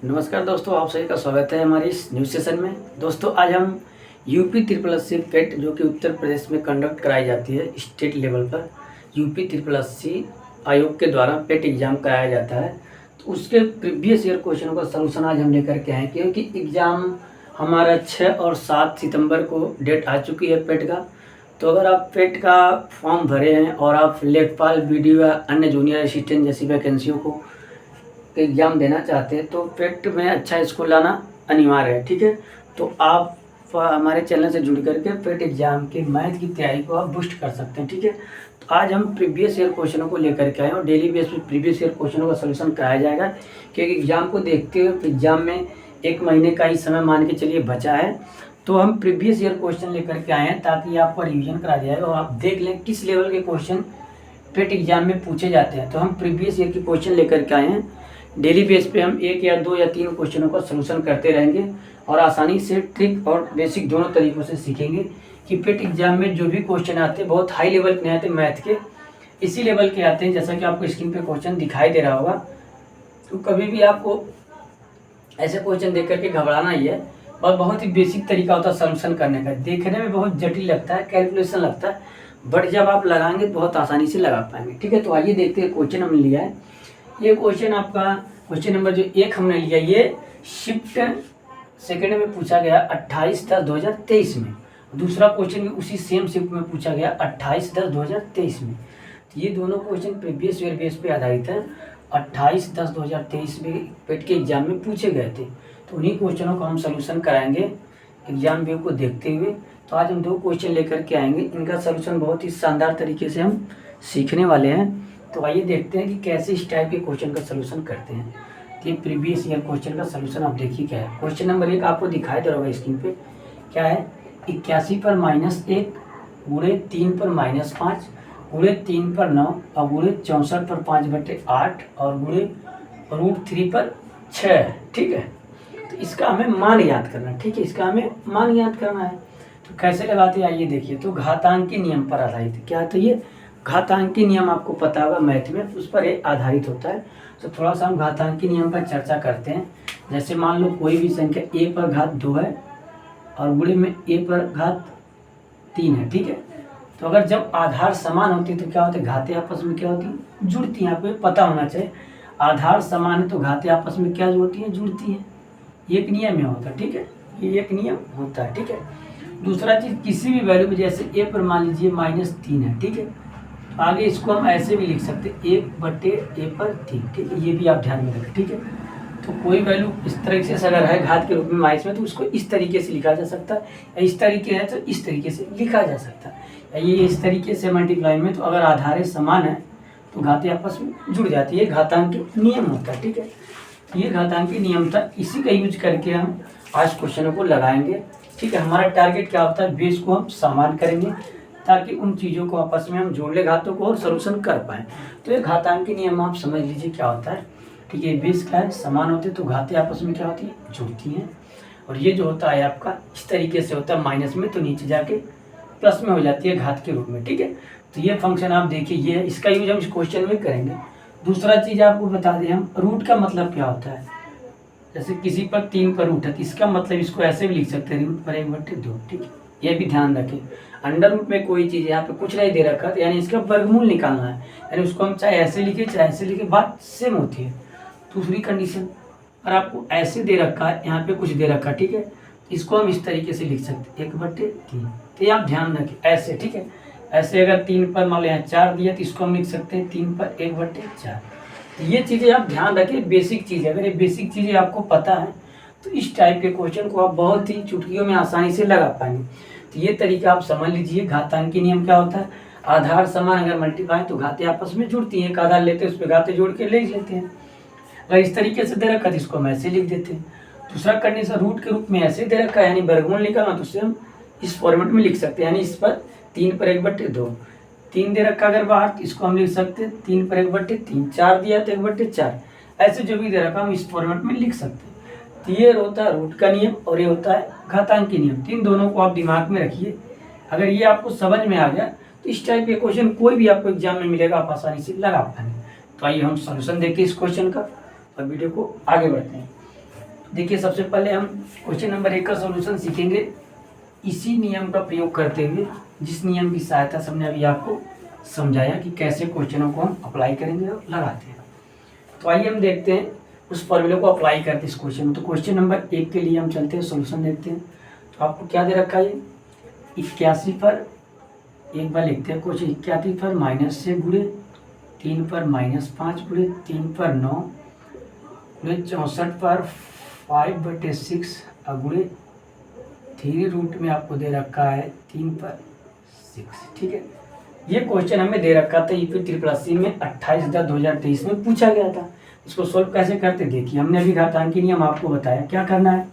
नमस्कार दोस्तों, आप सभी का स्वागत है हमारे इस न्यूज़ सेशन में। दोस्तों आज हम यूपी ट्रिपल एससी पेट जो कि उत्तर प्रदेश में कंडक्ट कराई जाती है स्टेट लेवल पर, यूपी ट्रिपल एससी आयोग के द्वारा पेट एग्ज़ाम कराया जाता है। तो उसके प्रीवियस ईयर क्वेश्चनों का सलूशन आज हम लेकर के आए, क्योंकि एग्ज़ाम हमारा 6 और 7 सितंबर को डेट आ चुकी है पेट का। तो अगर आप पेट का फॉर्म भरे हैं और आप लेखपाल, बीडीओ या अन्य जूनियर असिस्टेंट जैसी वैकेंसियों को एग्ज़ाम देना चाहते हैं तो पेट में अच्छा स्कोर लाना अनिवार्य है। ठीक है, तो आप हमारे चैनल से जुड़ करके पेट एग्ज़ाम के मैथ की तैयारी को आप बूस्ट कर सकते हैं। ठीक है, तो आज हम प्रीवियस ईयर क्वेश्चनों को लेकर के आए और डेली बेस पे प्रीवियस ईयर क्वेश्चनों का सलूशन कराया जाएगा, क्योंकि एग्ज़ाम को देखते हुए एग्ज़ाम में 1 महीने का ही समय मान के चलिए बचा है। तो हम प्रीवियस ईयर क्वेश्चन लेकर के आए हैं ताकि आपको रिवीजन करा जाएगा और आप देख लें किस लेवल के क्वेश्चन पेट एग्ज़ाम में पूछे जाते हैं। तो हम प्रीवियस ईयर के क्वेश्चन लेकर के आए हैं। डेली बेस पे हम 1 या 2 या 3 क्वेश्चनों का सलूशन करते रहेंगे और आसानी से ट्रिक और बेसिक दोनों तरीक़ों से सीखेंगे कि पेट एग्ज़ाम में जो भी क्वेश्चन आते हैं बहुत हाई लेवल के नहीं आते, मैथ के इसी लेवल के आते हैं। जैसा कि आपको स्क्रीन पे क्वेश्चन दिखाई दे रहा होगा। तो कभी भी आपको ऐसे क्वेश्चन देख करके घबराना ही है और बहुत ही बेसिक तरीका होता है सलूशन करने का। देखने में बहुत जटिल लगता है, कैलकुलेशन लगता है, बट जब आप लगाएंगे बहुत आसानी से लगा पाएंगे। ठीक है, तो आइए देखते हैं क्वेश्चन हमने लिया है। ये क्वेश्चन आपका क्वेश्चन नंबर जो 1 हमने लिया, ये शिफ्ट सेकेंड में पूछा गया 28/10/2023 में। दूसरा क्वेश्चन भी उसी सेम शिफ्ट में पूछा गया 28/10/2023 में। तो ये दोनों क्वेश्चन प्रीवियस ईयर बेस पे आधारित है। 28/10/2023 में पेट के एग्जाम में पूछे गए थे, तो उन्हीं क्वेश्चनों का हम सोल्यूशन कराएंगे एग्जाम व्यू को देखते हुए। तो आज हम 2 क्वेश्चन लेकर के आएंगे, इनका सोल्यूशन बहुत ही शानदार तरीके से हम सीखने वाले हैं। तो आइए देखते हैं कि कैसे इस टाइप के क्वेश्चन का सलूशन करते हैं। तो ये प्रीवियस ईयर क्वेश्चन का सलूशन आप देखिए क्या है। क्वेश्चन नंबर 1 आपको दिखाई दे रहा होगा स्क्रीन पे, क्या है 81 पर -1 गुणे 3 पर -5 गुणे 3 पर 9 और गुणे 64 पर 5/8 और गुणे √3 पर 6। ठीक है, तो इसका हमें मान याद करना है। ठीक है, इसका हमें मान याद करना है। तो कैसे लगाते हैं आइए देखिए। तो घातांकी नियम पर आधारित क्या है, तो ये घातांकी नियम आपको पता होगा मैथ में, उस पर ये आधारित होता है। तो थोड़ा सा हम घातांकी नियम पर चर्चा करते हैं। जैसे मान लो कोई भी संख्या a पर घात 2 है और गुणे में a पर घात 3 है। ठीक है, तो अगर जब आधार समान होती है तो क्या होता है, घातें आपस में क्या होती हैं, जुड़ती हैं। आपको पता होना चाहिए आधार समान है तो घातें आपस में क्या होती हैं, जुड़ती हैं। एक नियम यहाँ होता है। ठीक है, ये एक नियम होता है। ठीक है, दूसरा चीज़ किसी भी वैल्यू में जैसे a पर मान लीजिए -3 है। ठीक है, आगे इसको हम ऐसे भी लिख सकते हैं 1/a पर 3। ठीक है, ये भी आप ध्यान में रखें। ठीक है, तो कोई वैल्यू इस तरीके से अगर है घात के रूप में माइनस में तो उसको इस तरीके से लिखा जा सकता है, या इस तरीके है तो इस तरीके से लिखा जा सकता है, या ये इस तरीके से मल्टीप्लाई में। तो अगर आधारें समान है तो घातें आपस में जुड़ जाती है, घातांकी नियम होता है। ठीक है, ये घातांकी नियम था, इसी का यूज करके हम आज क्वेश्चनों को लगाएंगे। ठीक है, हमारा टारगेट क्या होता है, बेस को हम समान करेंगे ताकि उन चीज़ों को आपस में हम जोड़ ले घातों को और सोल्यूशन कर पाएँ। तो ये घातांकी नियम आप समझ लीजिए क्या होता है। ठीक है, बेस क्या है, समान होते तो घातें आपस में क्या होती है, जुड़ती हैं। और ये जो होता है आपका इस तरीके से होता है माइनस में, तो नीचे जाके प्लस में हो जाती है घात के रूप में। ठीक है, तो ये फंक्शन आप देखिए, ये इसका यूज हम इस क्वेश्चन में करेंगे। दूसरा चीज़ आपको बता दें हम, रूट का मतलब क्या होता है। जैसे किसी पर 3 पर रूट है तो इसका मतलब इसको ऐसे भी लिख सकते हैं, रूट पर 1/2। ठीक है, ये भी ध्यान रखें। अंडर रूट में कोई चीज़ यहाँ पे कुछ नहीं दे रखा है, यानी इसका वर्गमूल निकालना है, यानी उसको हम चाहे ऐसे लिखे चाहे ऐसे लिखे, बात सेम होती है। दूसरी कंडीशन, और आपको ऐसे दे रखा है, यहाँ पे कुछ दे रखा है। ठीक है, इसको हम इस तरीके से लिख सकते हैं 1/3। तो ये आप ध्यान रखें ऐसे। ठीक है, ऐसे अगर 3 पर मान लो यहाँ 4 दिया तो इसको हम लिख सकते हैं 3 पर 1/4। तो ये चीज़ें आप ध्यान रखें, बेसिक चीज़ है। अगर ये बेसिक चीज़ें आपको पता है तो इस टाइप के क्वेश्चन को आप बहुत ही चुटकियों में आसानी से लगा पाएंगे। तो ये तरीका आप समझ लीजिए। घातांकी नियम क्या होता है, आधार समान अगर मल्टीप्लाई तो घातें आपस में जुड़ती हैं। एक आधार लेते हैं उस पर घातें जोड़ के ले लेते हैं। अगर इस तरीके से दे रखा तो इसको हम ऐसे लिख देते हैं। दूसरा कंडीशन, रूट के रूप में ऐसे दे रखा है, यानी वर्गमूल निकालना तो उसे हम इस फॉर्मेट में लिख सकते हैं, यानी इस पर 3 पर 1/2। 3 दे रखा अगर बाहर तो इसको हम लिख सकते हैं 3 पर 1/3। 4 दिया तो 1/4। ऐसे जो भी दे रखा हम इस फॉर्मेट में लिख सकते हैं। तो ये होता है रूट का नियम और ये होता है घातांकी नियम। इन दोनों को आप दिमाग में रखिए। अगर ये आपको समझ में आ गया तो इस टाइप के क्वेश्चन कोई भी आपको एग्जाम में मिलेगा, आप आसानी से लगा पाएंगे। तो आइए हम सोल्यूशन देखते हैं इस क्वेश्चन का और वीडियो को आगे बढ़ते हैं। देखिए सबसे पहले हम क्वेश्चन नंबर 1 का सॉल्यूशन सीखेंगे इसी नियम का प्रयोग करते हुए, जिस नियम की सहायता से हमने अभी आपको समझाया कि कैसे क्वेश्चनों को हम अप्लाई करेंगे और लगाते हैं। तो आइए हम देखते हैं उस फॉर्मूले को अप्लाई करते हैं इस क्वेश्चन में। तो क्वेश्चन नंबर 1 के लिए हम चलते हैं, सॉल्यूशन देखते हैं। तो आपको क्या दे रखा है, 81 पर एक बार लिखते हैं क्वेश्चन, 81 पर -6 गुणे 3 पर -5 गुणे 3 पर 9 गुणे 64 पर 5/6 गुणे 3 रूट में आपको दे रखा है 3 पर 6। ठीक है, ये क्वेश्चन हमें दे रखा था यूपी ट्रिपल एससी में 28/10/2023 में पूछा गया था। इसको सोल्व कैसे करते देखिए, हमने अभी घातांकी नियम आपको बताया। क्या करना है,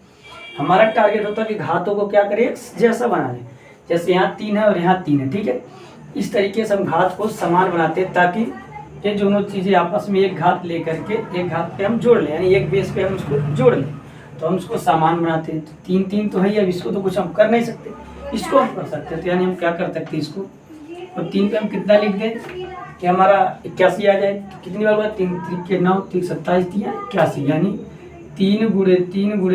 हमारा टारगेट होता है कि घातों को क्या करें, जैसा बना लें। जैसे यहाँ 3 है और यहाँ 3 है, ठीक है, इस तरीके से हम घात को समान बनाते हैं ताकि ये दोनों चीज़ें आपस में एक घात लेकर के एक घात पे हम जोड़ लें, यानी एक बेस पे हम उसको जोड़ लें, तो हम उसको समान बनाते हैं। तो 3 3 तो है ही, अब इसको तो कुछ हम कर नहीं सकते, इसको हम कर सकते हैं। तो यानी हम क्या कर सकते हैं इसको, और 3 पे हम कितना लिख दें कि हमारा 81 आ जाए। कितनी बार हुआ, 3 3 के 9 3 27 दिया 81, यानी 3 गुणे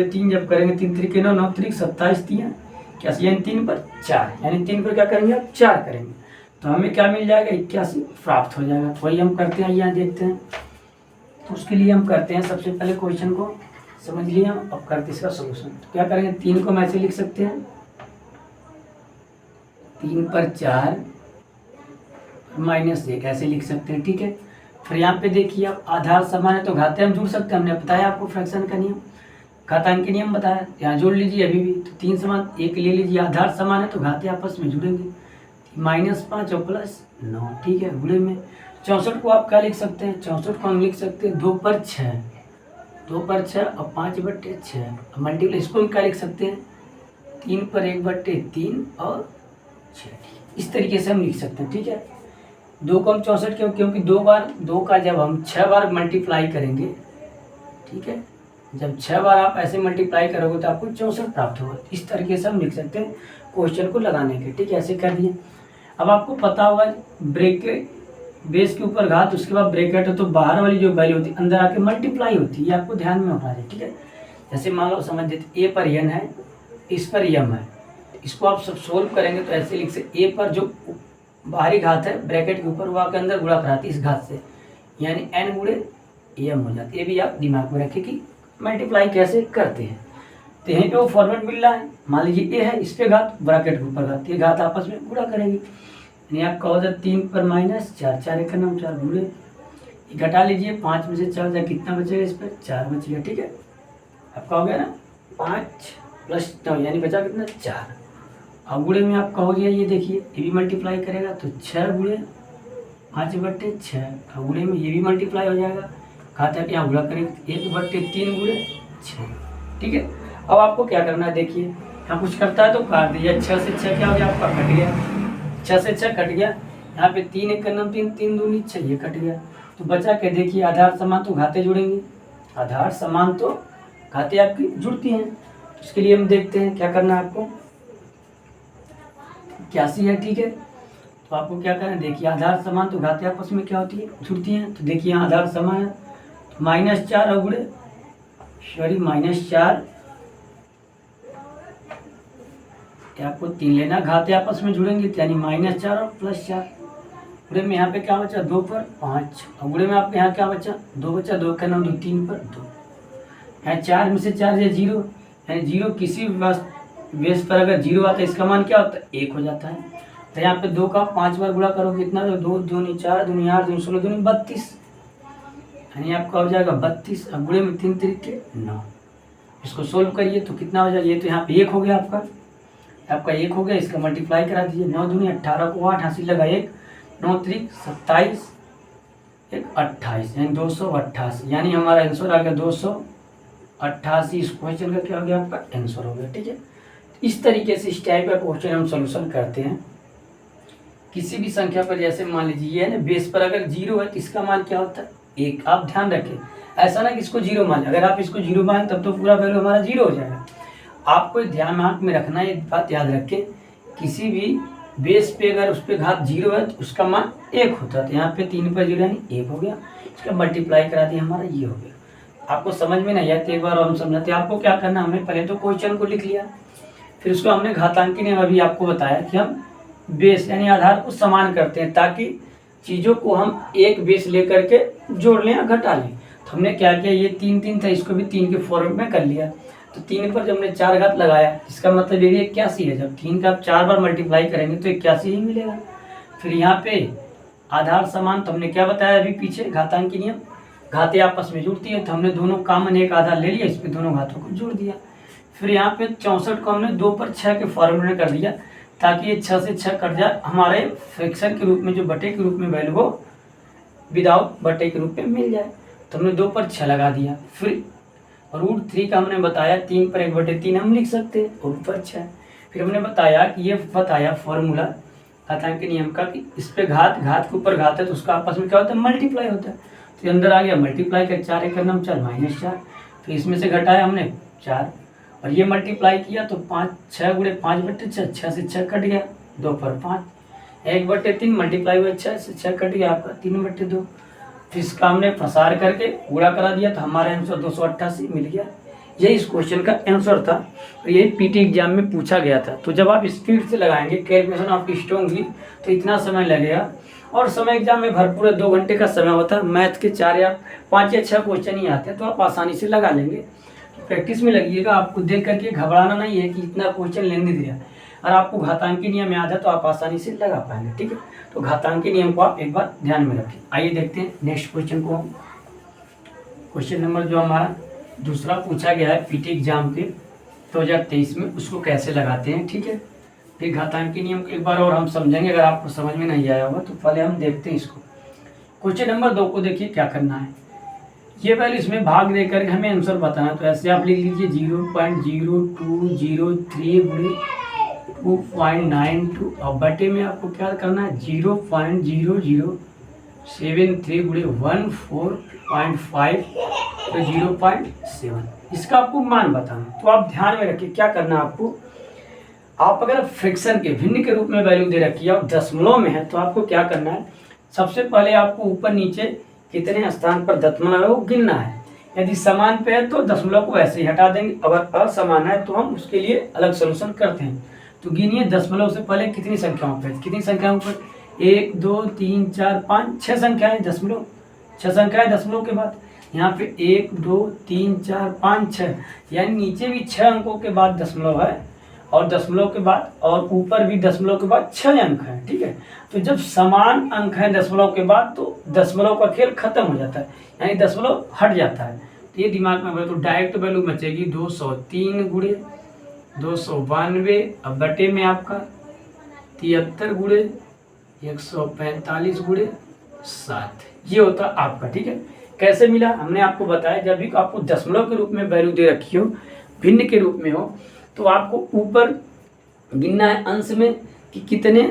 3 जब करेंगे 3 3 के 9 9 3 27 दिया 81, यानी 3 पर 4, यानी 3 पर क्या करेंगे आप 4 करेंगे, तो हमें क्या मिल जाएगा 81 प्राप्त हो जाएगा। तो वही हम करते हैं, यहाँ देखते हैं। तो उसके लिए हम करते हैं, सबसे पहले क्वेश्चन को समझ लिए हम, अब करते इसका सोल्यूशन। तो क्या करेंगे, 3 को हम ऐसे लिख सकते हैं, 3 पर 4 -1 ऐसे लिख सकते हैं। ठीक है, फिर यहाँ पे देखिए आप आधार समान है तो घाते हम जुड़ सकते हैं, हमने बताया आपको फ्रैक्शन का नियम, घातांक नियम बताया, यहाँ जोड़ लीजिए अभी भी। तो 3 समान 1 ले लीजिए, आधार समान है तो घाते आपस में जुड़ेंगे, -5 और +9। ठीक है, गुणे में 64 को आप क्या लिख सकते हैं, 64 को हम लिख सकते हैं 2 पर 6, 2 पर 6 और 5/6 मल्टीप्लाई, इसको हम क्या लिख सकते हैं 3 पर 1/3 और 6। इस तरीके से हम लिख सकते हैं। ठीक है, 2 को हम 64 क्यों, क्योंकि 2 बार 2 का जब हम 6 बार मल्टीप्लाई करेंगे, ठीक है, जब 6 बार आप ऐसे मल्टीप्लाई करोगे तो आपको 64 प्राप्त होगा। इस तरीके से हम लिख सकते हैं क्वेश्चन को लगाने के। ठीक है, ऐसे कर दिए। अब आपको पता होगा ब्रैकेट बेस के ऊपर घात, उसके बाद ब्रैकेट है तो बाहर वाली जो वैल्यू होती है अंदर आके मल्टीप्लाई होती है, ये आपको ध्यान में होना है। ठीक है, जैसे मान लो समझ देते ए पर n है, इस पर m है, इसको आप सब सोल्व करेंगे तो ऐसे लिख सकते, ए पर जो बाहरी घात है ब्रैकेट के ऊपर वो आके अंदर गुणा कराती है इस घात से, यानी n गुणे m हो जाती है। ये भी आप दिमाग में रखें कि मल्टीप्लाई कैसे करते हैं। तो यहीं पे वो फॉर्मेट मिल रहा है, मान लीजिए ए है, इस पे घात ब्रैकेट के ऊपर घात, ये घात आपस में गुणा करेंगे, यानी आप कहोगे 3 पर -4 4 1 9 4 गुणे, घटा लीजिए 5 में से 4 जाए कितना बचेगा, इस पर 4 बचेगा। ठीक है, आप कहोगे ना 5 + 9 यानी बचा कितना 4, अब गुणे में आप कहोगे ये देखिए ये भी मल्टीप्लाई करेगा तो 6 गुणे 5/6, अब गुणे में ये भी मल्टीप्लाई हो जाएगा, खाता है यहाँ गुणा करेंगे 1/3 गुणे 6। ठीक है, अब आपको क्या करना है, देखिए यहाँ कुछ करता है तो काट दीजिए, 6 से 6 क्या हो गया आपका कट गया, 6 से 6 कट गया, यहाँ पे 3 1 9 3 3 दूनी 6, ये कट गया। तो बचा के देखिए आधार समान तो घाते जुड़ेंगे, आधार समान तो घाते आपकी जुड़ती हैं। उसके लिए हम देखते हैं क्या करना है आपको, 81 है। ठीक है, तो आपको क्या करना है, देखिए आधार समान तो घाते आपस में क्या होती है, जुड़ती हैं। तो देखिए यहाँ आधार समान है तो -4 और गुणे -4 आपको 3 लेना, घाते आपस में जुड़ेंगे यानी -4 और +4, गुणे में यहाँ पे क्या बचा 2 पर 5, और गुणे में आपके यहाँ क्या बचा 2 बचा, 2 का 9 2 3 पर 2, यहाँ 4 में से 4 या 0, यानी 0 किसी भी बेस पर अगर 0 आता है इसका मान क्या होता है 1 हो जाता है। तो यहाँ पे 2 का 5 बार गुणा करोगे कितना, 2 दूनी 4 दूनी 8 दूनी 16 दूनी 32, यानी आपका हो जाएगा 32, अब गुणे में 3 3 के 9। इसको सोल्व करिए तो कितना हो जाएगा, ये तो यहाँ पे 1 हो गया आपका 1 हो गया, इसका मल्टीप्लाई करा दीजिए, 9 दूनी 18 को 8 हासिल लगा 1 9 3 27 1 28, यानी 288, यानी हमारा आंसर आ गया 288। इस क्वेश्चन का क्या हो गया आपका आंसर हो गया। ठीक है, इस तरीके से इस टाइप का क्वेश्चन हम सोल्यूशन करते हैं किसी भी संख्या पर। जैसे मान लीजिए ये है ना, बेस पर अगर 0 है तो इसका मान क्या होता है 1, आप ध्यान रखें, ऐसा ना कि इसको 0 मान, अगर आप इसको 0 मान तब तो पूरा वैल्यू हमारा 0 हो जाएगा। आपको ध्यान में रखना है, एक बात याद रखें, किसी भी बेस पे अगर उस पर घात 0 है तो उसका मान 1 होता है। तो यहाँ पे 3 पर 0 यानी 1 हो गया, इसका मल्टीप्लाई करा दिया हमारा ये हो गया। आपको समझ में नहीं आया तो एक बार हम समझाते हैं। आपको क्या करना, हमने पहले तो क्वेश्चन को लिख लिया, फिर उसको हमने घातांकी नियम अभी आपको बताया कि हम बेस यानी आधार को समान करते हैं ताकि चीज़ों को हम एक बेस लेकर के जोड़ लें या घटा लें। तो हमने क्या किया, ये 3 3 था, इसको भी 3 के फॉर्म में कर लिया। तो 3 पर जब हमने 4 घात लगाया, इसका मतलब ये भी 81 है। जब 3 का आप 4 बार मल्टीप्लाई करेंगे तो 81 ही मिलेगा। फिर यहाँ पे आधार समान, तो हमने क्या बताया अभी पीछे, घातांकी नियम, घातें आपस में जुड़ती है, तो हमने दोनों कॉमन एक आधार ले लिया, इस पर दोनों घातों को जोड़ दिया। फिर यहाँ पे 64 को हमने 2 पर 6 के फॉर्मूले में कर दिया ताकि ये 6 से 6 कट जाए, हमारे फ्रैक्शन के रूप में जो बटे के रूप में वैल्यू हो विदाउट बटे के रूप में मिल जाए। तो हमने 2 पर 6 लगा दिया। फिर √3 का हमने बताया 3 पर 1/3 हम लिख सकते हैं, और ऊपर 6। फिर हमने बताया कि ये बताया फॉर्मूला घातांकी नियम का कि इस पे घात के ऊपर घात है तो उसका आपस में क्या होता है, मल्टीप्लाई होता है। तो अंदर आ गया मल्टीप्लाई कर 4 1 9 4 -4। फिर इसमें से घटाया हमने 4 और ये मल्टीप्लाई किया तो 5 6 गुणे 5/6, 6 से 6 कट गया, 2 पर 5, 1/3 मल्टीप्लाई हुआ 6 से 6 कट गया आपका 3/2। फिर इसका हमने प्रसार करके गुणा करा दिया तो हमारा आंसर 288 मिल गया। यही इस क्वेश्चन का आंसर था और यही पीटी एग्जाम में पूछा गया था। तो जब आप स्पीड से लगाएंगे, कैलकुलेशन आपकी स्ट्रॉन्ग होगी तो इतना समय लगेगा, और समय एग्जाम में भरपूर 2 घंटे का समय होता है। मैथ के 4 या 5 या 6 क्वेश्चन ही आते हैं तो आप आसानी से लगा लेंगे। तो प्रैक्टिस में लगिएगा, आपको देख करके घबराना नहीं है कि इतना क्वेश्चन लेने दिया। और आपको घातांकी नियम याद है तो आप आसानी से लगा पाएंगे, ठीक है। तो घातांकी नियम को आप एक बार ध्यान में रखें। आइए देखते हैं नेक्स्ट क्वेश्चन को। हम क्वेश्चन नंबर जो हमारा दूसरा पूछा गया है पीटी एग्जाम के 2023 में, उसको कैसे लगाते हैं, ठीक है। फिर घातांकी नियम को एक बार और हम समझेंगे, अगर आपको समझ में नहीं आया होगा तो पहले हम देखते हैं इसको। क्वेश्चन नंबर 2 को देखिए क्या करना है, ये वैल्यू इसमें भाग देकर हमें आंसर बताना। तो ऐसे आप लिख लीजिए 0.0203 गुणे 2.92 और बटे में आपको क्या करना है 0.0073 गुणे 14.5 तो 0.7, इसका आपको मान बताना। तो आप ध्यान में रखिए क्या करना है आपको। आप अगर फ्रैक्शन के भिन्न के रूप में वैल्यू दे रखी है और दशमलव में है तो आपको क्या करना है, सबसे पहले आपको ऊपर नीचे कितने स्थान पर दशमलव है वो गिनना है। यदि समान पे है तो दशमलव को ऐसे ही हटा देंगे, अगर असमान है तो हम उसके लिए अलग सोल्यूशन करते हैं। तो गिनिए दशमलव से पहले कितनी संख्याओं पर, कितनी संख्याओं पर 1 2 3 4 5 6 संख्याएं दशमलव, 6 संख्याएं दशमलव के बाद यहाँ पे 1 2 3 4 5 6, यानी नीचे भी 6 अंकों के बाद दशमलव है और दशमलव के बाद और ऊपर भी दशमलव के बाद 6 अंक हैं, ठीक है। तो जब समान अंक है दशमलव के बाद तो दशमलव का खेल खत्म हो जाता है, यानी दशमलव हट जाता है। तो ये दिमाग में तो डायरेक्ट वैल्यू बचेगी 203 गुणे 292 अब बटे में आपका 73 गुणे 145 गुणे 7, ये होता है आपका, ठीक है। कैसे मिला हमने आपको बताया, जब भी आपको दशमलव के रूप में वैल्यू दे रखी हो, भिन्न के रूप में हो, तो आपको ऊपर गिनना है अंश में कि कितने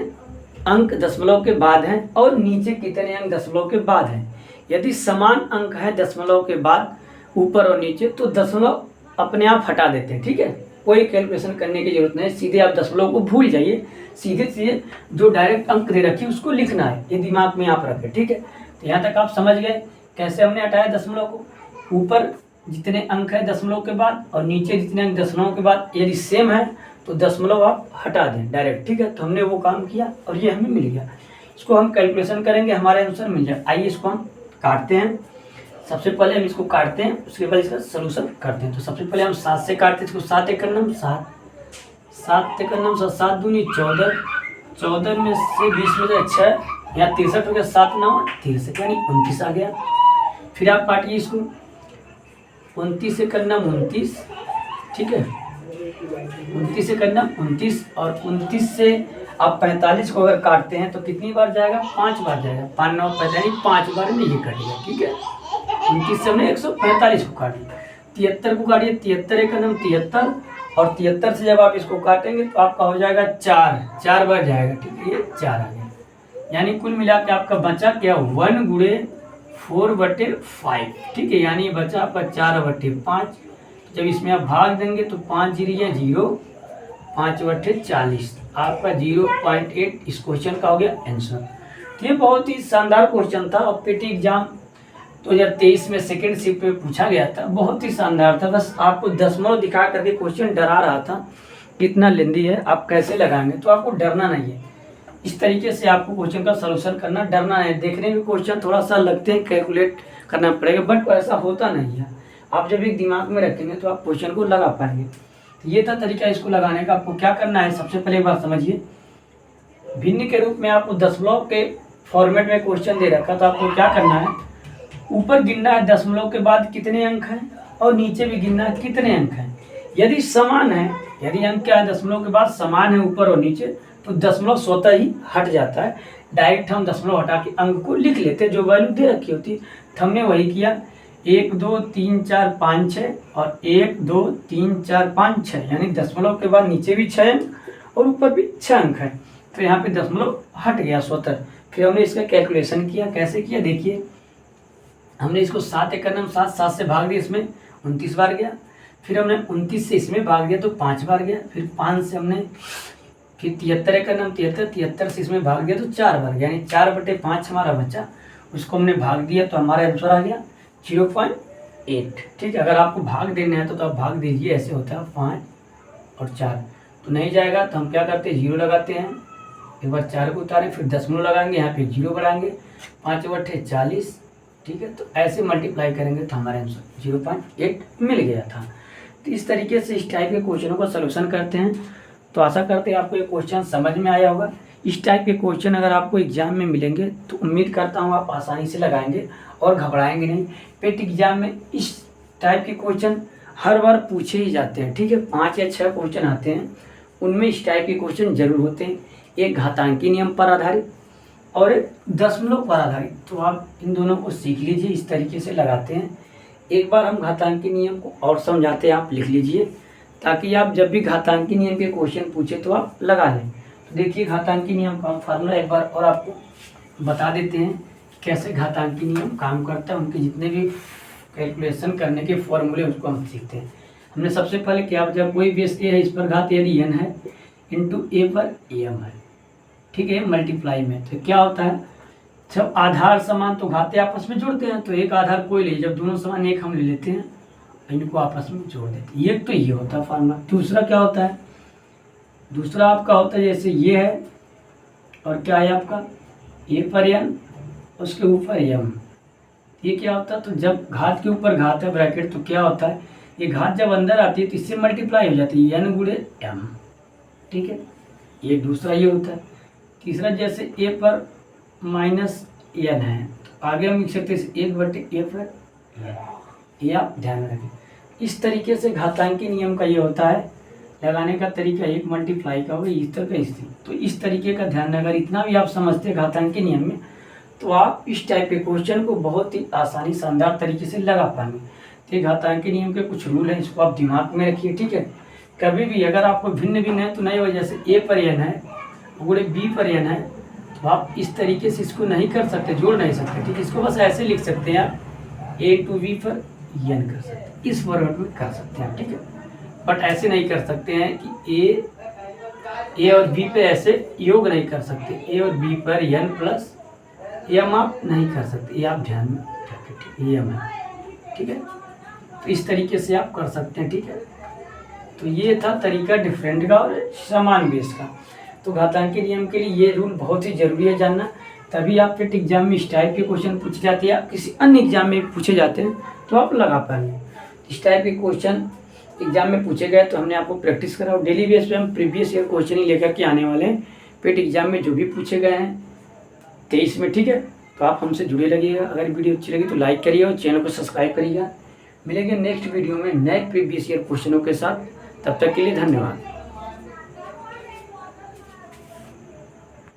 अंक दशमलव के बाद हैं और नीचे कितने अंक दशमलव के बाद हैं। यदि समान अंक है दशमलव के बाद ऊपर और नीचे तो दशमलव अपने आप हटा देते हैं, ठीक है। कोई कैलकुलेशन करने की जरूरत नहीं, सीधे आप दशमलव को भूल जाइए, सीधे सीधे जो डायरेक्ट अंक दे रखी उसको लिखना है, ये दिमाग में आप रखें, ठीक है। तो यहाँ तक आप समझ गए कैसे हमने हटाया दशमलव को। ऊपर जितने अंक है दशमलव के बाद और नीचे जितने अंक दशमलव के बाद यदि सेम है तो दशमलव आप हटा दें डायरेक्ट, ठीक है। तो हमने वो काम किया और ये हमें मिल गया। इसको हम कैलकुलेशन करेंगे, हमारे आंसर मिल जाए। आइए इसको हम काटते हैं। सबसे पहले हम इसको काटते हैं, उसके बाद इसका सोल्यूशन करते हैं। तो सबसे पहले हम 7 से काटते हैं इसको, 7 एक नम 7, 7 एक नम 7, 7 दूनी 14, 14 में से 20 में से 6, यहाँ 63 हो गया, 7 9 63 यानी 29 आ गया। फिर आप काटिए इसको, 29 से करना 29, ठीक है, 29 से करना 29 और 29 से आप 45 को अगर काटते हैं तो कितनी बार जाएगा, 5 बार जाएगा, 5 9 45 5 बार में ये कटेगा, ठीक है। 29 से हमने 145 को काट लिया। 73 को काटिए, 73 एक नम 73 और 73 से जब आप इसको काटेंगे तो आपका हो जाएगा 4 बार जाएगा, ठीक है, ये 4 आ गया। यानी कुल मिला के आपका बचा क्या 1 गुणे 4/5, ठीक है, यानी बचा आपका 4/5। जब इसमें आप भाग देंगे तो 5 जीरो या 0, 5/40 आपका 0.8 इस क्वेश्चन का हो गया आंसर। तो ये बहुत ही शानदार क्वेश्चन था और पीटी एग्जाम 2023 में सेकेंड शिफ्ट में पूछा गया था, बहुत ही शानदार था। बस आपको दशमलव दिखा करके क्वेश्चन डरा रहा था, कितना लेंदी है, आप कैसे लगाएंगे। तो आपको डरना नहीं है, इस तरीके से आपको क्वेश्चन का सलूशन करना, डरना है। देखने में क्वेश्चन थोड़ा सा लगते हैं, कैलकुलेट करना पड़ेगा, बट ऐसा होता नहीं है। आप जब एक दिमाग में रखेंगे तो आप क्वेश्चन को लगा पाएंगे। तो ये था तरीका इसको लगाने का। आपको क्या करना है, सबसे पहले एक बात समझिए, भिन्न के रूप में आपको दशमलव के फॉर्मेट में क्वेश्चन दे रखा, तो आपको क्या करना है, ऊपर गिनना है दशमलव के बाद कितने अंक हैं, और नीचे भी गिनना है कितने अंक हैं। यदि समान है, यदि अंक क्या है, दशमलव के बाद समान है ऊपर और नीचे, तो दशमलव स्वतः ही हट जाता है। डायरेक्ट हम दशमलव हटा के अंक को लिख लेते हैं, जो वैल्यू दे रखी होती है। तो हमने वही किया, 1 2 3 4 5 6 और 1 2 3 4 5 6, यानी दशमलव के बाद नीचे भी 6 अंक और ऊपर भी 6 अंक है। तो यहाँ पे दशमलव हट गया स्वतः। फिर हमने इसका कैलकुलेशन किया, कैसे किया देखिए, हमने इसको 7 एकड़ में 7 से भाग दिया, इसमें 29 बार गया। फिर हमने 29 से इसमें भाग दिया तो 5 बार गया। फिर 5 से हमने फिर 73 एकड़ में 73 से इसमें भाग दिया तो 4 बार, यानी 4/5 हमारा बचा, उसको हमने भाग दिया तो हमारा आंसर आ गया 0.8। ठीक है, अगर आपको भाग देना है तो आप भाग दीजिए, ऐसे होता है 5 और 4, तो नहीं जाएगा तो हम क्या करते हैं, 0 लगाते हैं। एक बार 4 को उतारें, फिर दशमलव लगाएंगे, यहाँ पे 0 बढ़ाएंगे, 5/40। ठीक है, तो ऐसे मल्टीप्लाई करेंगे तो हमारा आंसर 0.8 मिल गया था। तो इस तरीके से इस टाइप के क्वेश्चनों का सलूशन करते हैं। तो आशा करते हैं आपको ये क्वेश्चन समझ में आया होगा। इस टाइप के क्वेश्चन अगर आपको एग्जाम में मिलेंगे तो उम्मीद करता हूँ आप आसानी से लगाएंगे और घबराएंगे नहीं। पेट एग्जाम में इस टाइप के क्वेश्चन हर बार पूछे ही जाते हैं। ठीक है, 5 या 6 क्वेश्चन आते हैं, उनमें इस टाइप के क्वेश्चन जरूर होते हैं। एक घातांकी नियम पर आधारित और एक दशमलव पर आधारित। तो आप इन दोनों को सीख लीजिए, इस तरीके से लगाते हैं। एक बार हम घातांकी नियम को और समझाते हैं, आप लिख लीजिए, ताकि आप जब भी घातांकी नियम के क्वेश्चन पूछे तो आप लगा लें। तो देखिए घातांकी नियम का फार्मूला एक बार और आपको बता देते हैं कैसे घातांकी नियम काम करता है। उनके जितने भी कैलकुलेशन करने के फॉर्मूले उसको हम सीखते हैं। हमने सबसे पहले क्या, जब कोई बेस ए है, इस पर घात यदि n है इंटू ए पर एम है, ठीक है, मल्टीप्लाई में, तो क्या होता है, जब आधार समान तो घाते आपस में जोड़ते हैं। तो एक आधार कोई ले, जब दोनों समान एक हम ले लेते हैं, इनको आपस में जोड़ देते हैं। ये तो ये होता है फार्मूला। दूसरा क्या होता है, दूसरा आपका होता है जैसे ये है और क्या है आपका ए पर एन, उसके ऊपर एम। ये क्या होता है, तो जब घात के ऊपर घात है ब्रैकेट, तो क्या होता है, ये घात जब अंदर आती है तो इससे मल्टीप्लाई हो जाती है, n गुणे m। ठीक है, ये दूसरा ये होता है। तीसरा जैसे a पर माइनस n है, तो आगे हम लिख सकते हैं 1/a पर n। ये आप ध्यान में रखें। इस तरीके से घातांकी नियम का ये होता है, लगाने का तरीका एक मल्टीप्लाई का होगा, इस तरह का इस। तो इस तरीके का ध्यान, अगर इतना भी आप समझते हैं घातांकी नियम में, तो आप इस टाइप के क्वेश्चन को बहुत ही आसानी शानदार तरीके से लगा पाएंगे। तो घातांकी नियम के कुछ रूल हैं, इसको आप दिमाग में रखिए। ठीक है, कभी भी अगर आपको भिन्न भिन्न है तो नहीं हो, जैसे ए पर n है गुणे बी पर n है, तो आप इस तरीके से इसको नहीं कर सकते, जोड़ नहीं सकते। ठीक है, इसको बस ऐसे लिख सकते हैं आप, ए टू बी पर n कर सकते हैं, इस फॉर्मेट में कर सकते हैं। ठीक है, बट ऐसे नहीं कर सकते हैं कि ए और बी पे ऐसे योग नहीं कर सकते, ए और बी पर n प्लस m आप नहीं कर सकते, ये आप ध्यान में रखें। ठीक है, ये m है। ठीक है, तो इस तरीके से आप कर सकते हैं। ठीक है, तो ये था तरीका डिफरेंट का और समान बेस का। तो घातांकी नियम के लिए ये रूल बहुत ही जरूरी है जानना, तभी आप फिर एग्जाम में इस टाइप के क्वेश्चन पूछे जाते हैं या किसी अन्य एग्जाम में पूछे जाते हैं तो आप लगा पाएंगे। इस टाइप के क्वेश्चन एग्जाम में पूछे गए तो हमने आपको प्रैक्टिस करा, और डेली बेस पे हम प्रीवियस ईयर क्वेश्चन ही लेकर के आने वाले हैं पेट एग्जाम में जो भी पूछे गए हैं 23 में। ठीक है, तो आप हमसे जुड़े रहिएगा। अगर वीडियो अच्छी लगी तो लाइक करिए और चैनल को सब्सक्राइब करिएगा। मिलेंगे नेक्स्ट वीडियो में नए प्रीवियस ईयर क्वेश्चनों के साथ, तब तक के लिए धन्यवाद।